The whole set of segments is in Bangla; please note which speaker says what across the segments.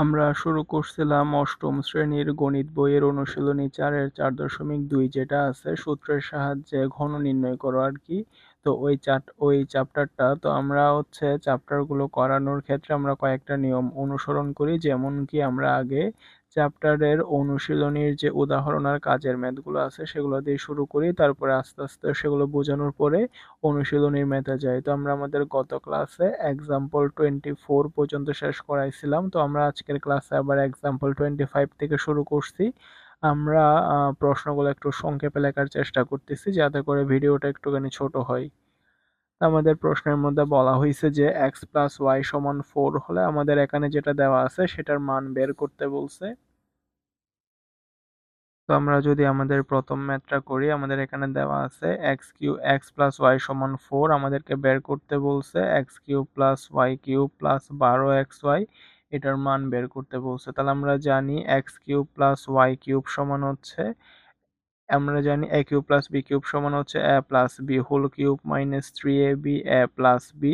Speaker 1: আমরা শুরু করছিলাম অষ্টম শ্রেণীর গণিত বইয়ের অনুশীলনী 4-এর 4.2 যেটা আছে সূত্রের সাহায্যে ঘন নির্ণয় করো আর কি। তো ওই চ্যাপ্টারটা তো আমরা হচ্ছে চ্যাপ্টারগুলো করানোর ক্ষেত্রে আমরা কয়েকটা নিয়ম অনুসরণ করি, যেমন কি আমরা আগে চ্যাপ্টারের অনুশীলনীর যে উদাহরণ আর কাজের ম্যাথগুলো আছে সেগুলো দিয়ে শুরু করি, তারপরে আস্তে আস্তে সেগুলো বোঝানোর পরে অনুশীলনীর ম্যাথে যাই। তো আমরা আমাদের গত ক্লাসে এক্সাম্পল 24 পর্যন্ত শেষ করাইছিলাম, তো আমরা আজকের ক্লাসে আবার এক্সাম্পল 25 থেকে শুরু করছি। আমরা প্রশ্নগুলো একটু সংক্ষেপে লেখার চেষ্টা করতেছি যাতে করে ভিডিওটা একটুখানি ছোট হয়। আমাদের প্রশ্নের মধ্যে বলা হয়েছে যে এক্স প্লাস ওয়াই সমান 4 হলে আমাদের এখানে যেটা দেওয়া আছে সেটার মান বের করতে বলছে। তো আমরা যদি আমাদের প্রথম ম্যাথটা করি, আমাদের এখানে দেওয়া আছে এক্স প্লাস ওয়াই সমান 4, আমাদেরকে বের করতে বলছে x cube plus y cube plus 12xy, এটার মান বের করতে বলছে। তাহলে আমরা জানি x cube plus y cube সমান হচ্ছে, আমরা জানি a cube plus b cube সমান হচ্ছে a plus b whole cube minus 3ab a plus b,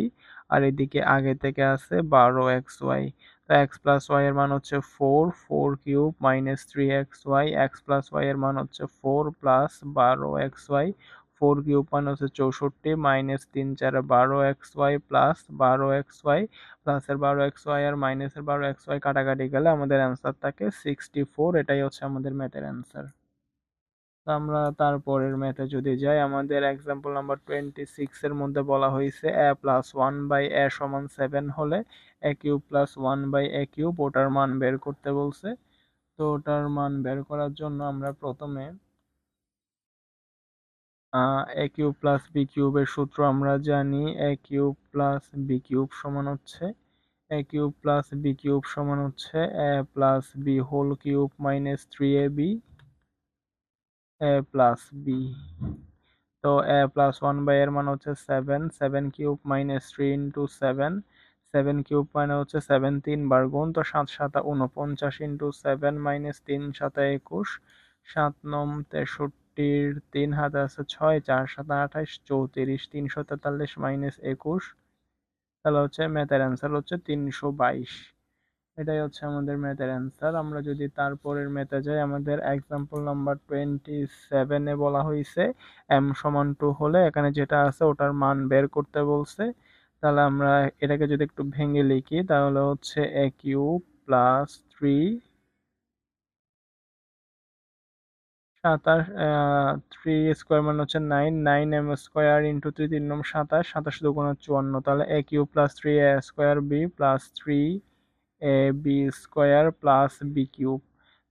Speaker 1: আর এদিকে আগে থেকে আছে 12xy। তো এক্স প্লাস ওয়াই এর মান হচ্ছে 4 cube minus 3xy, x plus y এর মান হচ্ছে 4 প্লাস 12xy, 4 কিউব মানে হচ্ছে 64 মাইনাস 3 4 12xy প্লাস 12xy, প্লাসের 12xy আর মাইনাসের 12xy কাটাকাটি গেলে আমাদের অ্যান্সার থাকে 64। এটাই হচ্ছে আমাদের ম্যাথের অ্যান্সার। তো আমরা তারপরের ম্যাথে যদি যাই, আমাদের এক্সাম্পল নাম্বার 26 এর মধ্যে বলা হয়েছে এ প্লাস 1/a সমান 7 হলে এ কিউব প্লাস 1/a কিউব ওটার মান বের করতে বলছে। তো ওটার মান বের করার জন্য আমরা প্রথমে এ কিউব প্লাস বি কিউবের সূত্র আমরা জানি, a cube plus b cube সমান হচ্ছে a cube plus b cube সমান হচ্ছে a plus b whole cube minus 3ab a plus b. তো এ প্লাস 1/a এর মান হচ্ছে 7, 7 কিউব মাইনাস 3 ইন্টু 7, 7 কিউব মানে হচ্ছে 7 3 বার গুণ, তো 7 7 49 ইন্টু 7 মাইনাস 3 7 21, 7 9 63, 3 হাতে আছে 6, 4 7 28, 34, 343 মাইনাস 21, তাহলে হচ্ছে ম্যাথের অ্যান্সার হচ্ছে 322। এটাই হচ্ছে আমাদের ম্যাথের অ্যান্সার। আমরা যদি তারপরের ম্যাথে যাই, আমাদের এক্সাম্পল নাম্বার 27-এ বলা হয়েছে এম সমান 2 হলে এখানে যেটা আছে ওটার মান বের করতে বলছে। তাহলে আমরা এটাকে যদি একটু ভেঙে লিখি তাহলে হচ্ছে এ কিউব প্লাস 3 স্কোয়ার মানে হচ্ছে 9, 9m স্কোয়ার ইন্টু 3, 3 নং 27, 27 দুগুণ 54, তাহলে a cube plus 3a square b plus 3ab square plus b cube.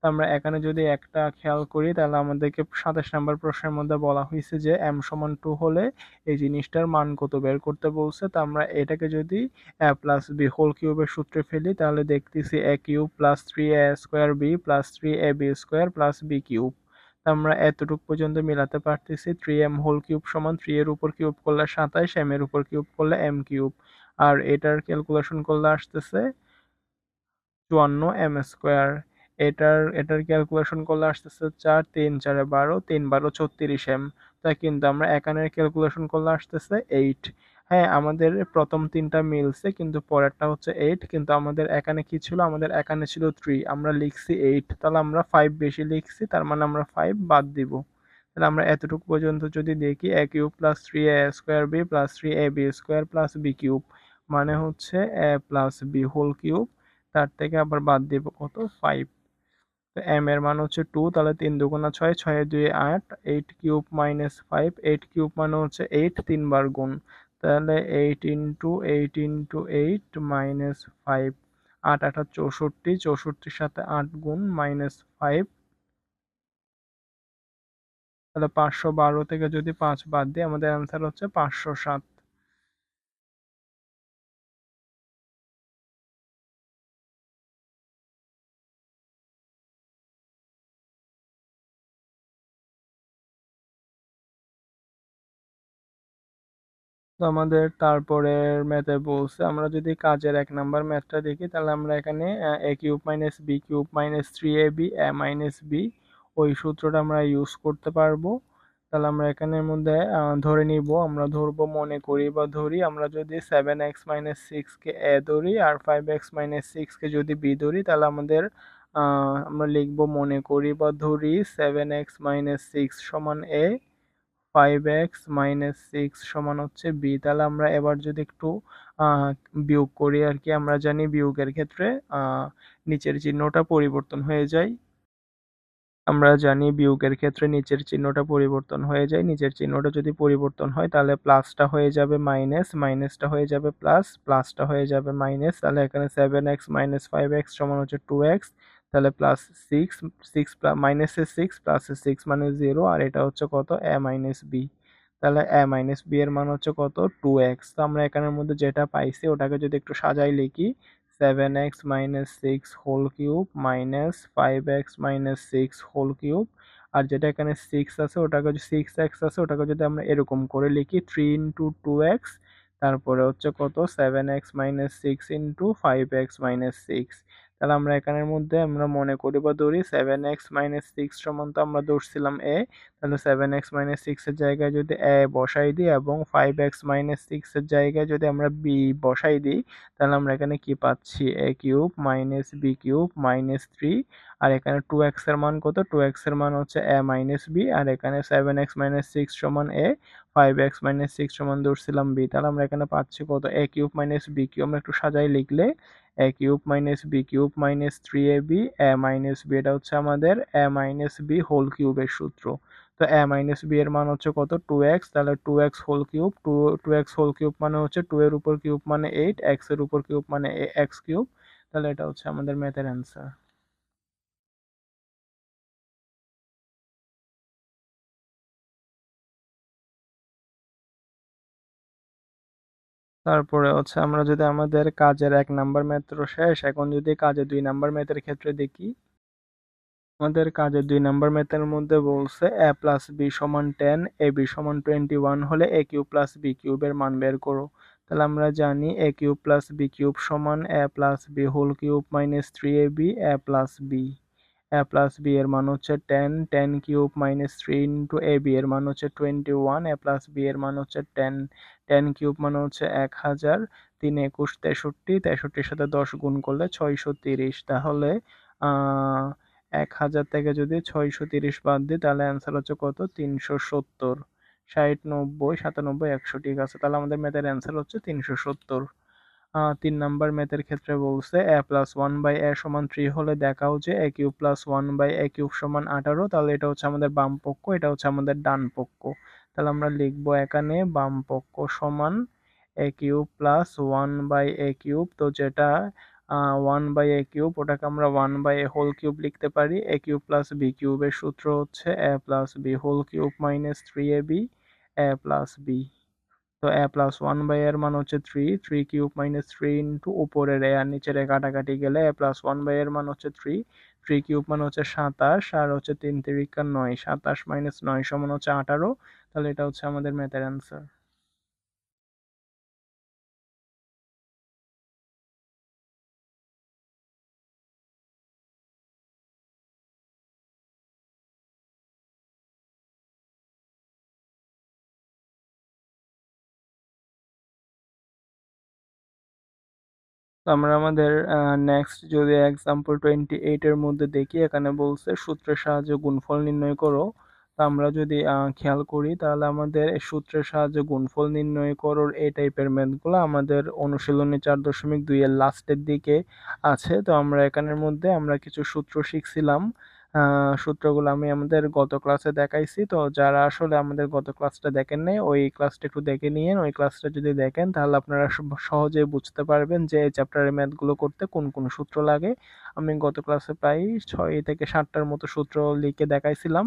Speaker 1: আমরা এখানে যদি একটা খেয়াল করি তাহলে আমাদেরকে 27 নম্বর প্রশ্নের মধ্যে বলা হয়েছে যে এম সমান 2 হলে এই জিনিসটার মান কত বের করতে বলছে। তো আমরা এটাকে যদি এ প্লাস বি হোল কিউবের সূত্রে ফেলি তাহলে দেখতেছি a cube plus 3a square b plus 3ab square plus b cube. আমরা এতটুকু পর্যন্ত মিলাতে পারতেছি। 3m হোল কিউব সমান 3 এর উপর কিউব করলে 27, m এর উপর কিউব করলে m কিউব, আর এটার ক্যালকুলেশন করলে আসতেছে 54m স্কোয়ার। এটার ক্যালকুলেশন করলে আসতেছে 4 3 4 12, 3 12 36m। তাই কিন্তু আমরা এখানের ক্যালকুলেশন করলে আসতেছে 8। হ্যাঁ, আমাদের প্রথম তিনটা মিলছে কিন্তু পরেরটা হচ্ছে 8, কিন্তু আমাদের এখানে কি ছিল, আমাদের এখানে ছিল 3, আমরা লিখছি 8, তাহলে আমরা 5 বেশি লিখছি, তার মানে আমরা 5 বাদ দিব। তাহলে আমরা এতটুকু পর্যন্ত যদি দেখি a cube plus 3a square b plus 3ab square plus b cube মানে হচ্ছে a plus b whole cube, তার থেকে আবার বাদ দিব কত, 5। তো এম এর মান হচ্ছে 2, তাহলে 3 দুগুণা 6, 6 2 8, 8 কিউব মাইনাস 5, 8 কিউব মানে হচ্ছে 8 3 বার গুণ, তাহলে 8 ইন্টু 8 ইন্টু 8 মাইনাস 5, 8 8 64, 64 সাথে 8 গুণ মাইনাস 5, তাহলে 512 থেকে যদি 5 বাদ দিই আমাদের অ্যান্সার হচ্ছে 507। তো আমাদের তারপরের ম্যাথে বলছে আমরা যদি কাজের 1 নাম্বার ম্যাথটা দেখি তাহলে আমরা এখানে a cube minus b cube minus 3ab a minus b ওই সূত্রটা আমরা ইউজ করতে পারবো। তাহলে আমরা এখানের মধ্যে ধরে নিব, আমরা ধরবো, মনে করি বা ধরি, আমরা যদি 7x-6 কে এ ধরি আর 5x-6 কে যদি বি ধরি, তাহলে আমাদের আমরা লিখবো, মনে করি বা ধরি 7x-6 সমান এ, 5x-6 সমান হচ্ছে বি। তাহলে আমরা এবার যদি একটু আহ, বিয়োগ করি আর কি, আমরা জানি বিয়োগের ক্ষেত্রে নিচের চিহ্নটা পরিবর্তন হয়ে যায়। আমরা জানি বিয়োগের ক্ষেত্রে নিচের চিহ্নটা পরিবর্তন হয়ে যায়। নিচের চিহ্নটা যদি পরিবর্তন হয় তাহলে প্লাসটা হয়ে যাবে মাইনাস, মাইনাসটা হয়ে যাবে প্লাস, প্লাসটা হয়ে যাবে মাইনাস। তাহলে এখানে 7x-5x সমান হচ্ছে 2x। তাহলে প্লাস সিক্স, সিক্স মাইনাসের সিক্স প্লাসের সিক্স মানে 0, আর এটা হচ্ছে কত, এ মাইনাস বি। তাহলে এ মাইনাস বি এর মান হচ্ছে কত, 2x। তো আমরা এখানের মধ্যে যেটা পাইছি ওটাকে যদি একটু সাজাই লিখি, 7x-6 whole cube minus 5x-6 whole cube, আর যেটা এখানে 6 আছে ওটাকে, 6x আছে ওটাকে যদি আমরা এরকম করে লিখি 3 ইন্টু 2x, তারপরে হচ্ছে কত, 7x-6 ইন্টু 5x-6। তাহলে আমরা এখানের মধ্যে আমরা মনে করি বা ধরি 7x-6 সমান, তো আমরা ধরছিলাম এ, তাহলে 7x-6 এর জায়গায় যদি এ বসাই দিই এবং 5x-6 এর জায়গায় যদি আমরা বি বসাই দিই, তাহলে আমরা এখানে কি পাচ্ছি, a cube minus b cube minus 3। আর এখানে 2x এর মান কত, 2x এর মান হচ্ছে এ মাইনাস বি, আর এখানে 7x-6 সমান এ, 5x-6 সমান ধরছিলাম বি। তাহলে আমরা এখানে পাচ্ছি কত, a cube minus b cube, আমরা একটু সাজাই লিখলে a cube minus b cube minus 3ab a minus b, এটা হচ্ছে আমাদের এ মাইনাস বি হোল কিউবের সূত্র। তো এ মাইনাস বি এর মান হচ্ছে কত, 2x। তাহলে 2x whole cube, 2x whole cube মানে হচ্ছে 2 এর উপর কিউব মানে 8, x এর উপর কিউব মানে x কিউব। তাহলে এটা হচ্ছে আমাদের ম্যাথের অ্যান্সার। তারপরে হচ্ছে আমরা যদি আমাদের কাজের 1 নাম্বার ম্যাথ তো শেষ, এখন যদি কাজের 2 নাম্বার ম্যাথের ক্ষেত্রে দেখি, আমাদের কাজের 2 নাম্বার ম্যাথের মধ্যে বলছে এ প্লাস বি সমান 10, এ বি সমান 21 হলে এ কিউব প্লাস বি কিউবের মান বের করো। তাহলে আমরা জানি a cube plus b cube সমান a plus b whole cube minus 3ab a plus b. A plus b এর মান হচ্ছে 10, 10 cube minus 3 into a b এর মান হচ্ছে 21, এ প্লাস বি এর মান হচ্ছে 10, 10 কিউব মানে হচ্ছে 1000, 3 একুশ 63, 63-র সাথে 10 গুণ করলে 630। তাহলে আহ 1000 থেকে যদি 630 বাদ দিই তাহলে অ্যান্সার হচ্ছে কত, 370। 60, 90, 97, 100, ঠিক আছে। তাহলে আমাদের ম্যাথের অ্যান্সার হচ্ছে 370। 3 নাম্বার ম্যাথের ক্ষেত্রে বলছে a plus one by a সমান 3 হলে দেখাও যে a cube plus one by a cube সমান 18। তাহলে এটা হচ্ছে আমাদের বাম পক্ষ, এটা হচ্ছে আমাদের ডান পক্ষ। তাহলে আমরা লিখবো এখানে বাম পক্ষ সমান a cube plus one by a cube, তো যেটা ওয়ান বাই এ কিউব ওটাকে আমরা one by a whole cube লিখতে পারি। এ কিউব প্লাস বি কিউবের সূত্র হচ্ছে a plus b whole cube minus 3ab a plus b. তো এ প্লাস ওয়ান বাই এর মান হচ্ছে 3, 3 কিউব মাইনাস 3 ইন্টু উপরের এ আর নিচের এ কাটাকাটি গেলে এ প্লাস ওয়ান বাই এর মান হচ্ছে 3, 3 কিউব মানে হচ্ছে 27, আর হচ্ছে 3 3 9, 27 মাইনাস 9 সমান হচ্ছে 18। তাহলে এটা হচ্ছে আমাদের ম্যাথের অ্যান্সার। তো আমরা আমাদের নেক্সট যদি এক্সাম্পল 28 এর মধ্যে দেখি, এখানে বলছে সূত্রের সাহায্যে গুণফল নির্ণয় করো। তো আমরা যদি খেয়াল করি তাহলে আমাদের এই সূত্রের সাহায্যে গুণফল নির্ণয় করো এই টাইপের ম্যাথগুলো আমাদের অনুশীলনী 4.2 এর লাস্টের দিকে আছে। তো আমরা এখানের মধ্যে আমরা কিছু সূত্র শিখছিলাম, সূত্রগুলো আমি আমাদের গত ক্লাসে দেখাইছি। তো যারা আসলে আমাদের গত ক্লাসটা দেখেন নাই ওই ক্লাসটা একটু দেখে নিয়েন, ওই ক্লাসটা যদি দেখেন তাহলে আপনারা সহজেই বুঝতে পারবেন যে এই চ্যাপ্টারের ম্যাথগুলো করতে কোন কোন সূত্র লাগে। আমি গত ক্লাসে প্রায় 6 থেকে 7টার মতো সূত্র লিখে দেখাইছিলাম।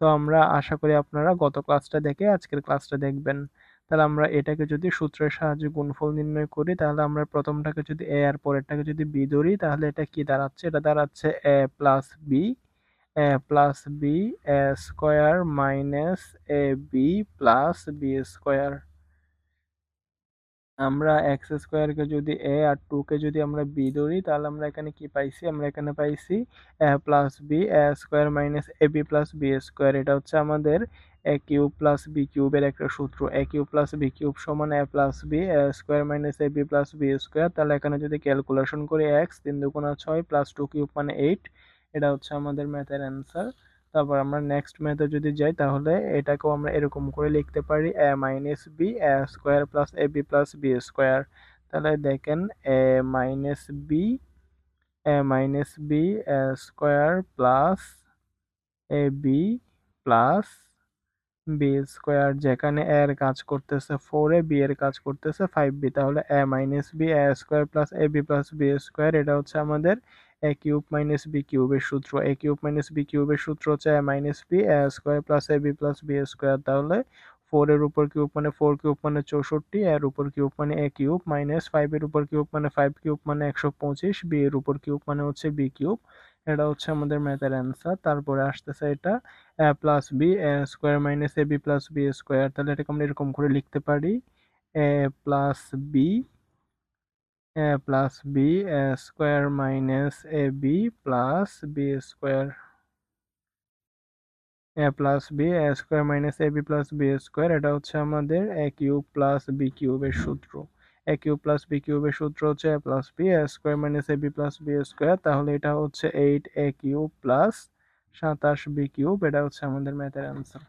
Speaker 1: তো আমরা আশা করি আপনারা গত ক্লাসটা দেখে আজকের ক্লাসটা দেখবেন। তাহলে আমরা এটাকে যদি সূত্রের সাহায্যে গুণফল নির্ণয় করি, তাহলে আমরা প্রথমটাকে যদি এ আর পরেরটাকে যদি বি ধরি, তাহলে এটা কি দাঁড়াচ্ছে, এটা দাঁড়াচ্ছে এ plus b, a plus b A square minus A B plus B square. আমরা এক্স স্কোয়ারকে যদি এ আর টু কে যদি আমরা বি ধরি, তাহলে আমরা এখানে কি পাইছি, আমরা এখানে পাইছি এ plus b A square minus A B plus B square. এটা হচ্ছে আমাদের এ কিউব প্লাস বি কিউবের একটা সূত্র, এ কিউব প্লাস বি কিউব সমান a plus b A square minus A B plus B square. তাহলে এখানে যদি ক্যালকুলেশন করি এক্স 3 দুগুণা 6 প্লাস 2 কিউব মানে 8, এটা হচ্ছে আমাদের ম্যাথের অ্যান্সার। তারপর আমরা নেক্সট ম্যাথে যদি যাই তাহলে এটাকেও আমরা এরকম করে লিখতে পারি এ minus B A square plus A B plus B square. তাহলে দেখেন এ minus B square plus A B plus B square, যেখানে এ এর কাজ করতেছে 4a, বি এর কাজ করতেছে 5b, তাহলে এ minus B A square plus A B plus B square, এটা হচ্ছে আমাদের এ কিউব মাইনাস বি কিউবের সূত্র। এ কিউব মাইনাস বি কিউবের সূত্র হচ্ছে এ minus B A square plus A B plus B square. তাহলে 4 এর উপর কিউব মানে 4 কিউব মানে 64, এর উপর কিউব মানে এ কিউব, মাইনাস 5 এর উপর কিউব মানে 5 কিউব মানে 125, বি এর উপর কিউব মানে হচ্ছে বি কিউব। এটা হচ্ছে আমাদের ম্যাথের অ্যান্সার। তারপরে আসতেছে এটা এ plus b A square minus A B plus B square. তাহলে এটাকে আমরা এরকম করে লিখতে পারি এ plus B square minus A B plus B square, A plus B square minus A B plus B square. এটা হচ্ছে আমাদের এ কিউব প্লাস বি কিউবের সূত্র। এ কিউব প্লাস বি কিউবের সূত্র হচ্ছে a plus B square minus A B plus B square. তাহলে এটা হচ্ছে 8 এ কিউব প্লাস 27 বি কিউব। এটা হচ্ছে আমাদের ম্যাথের অ্যান্সার।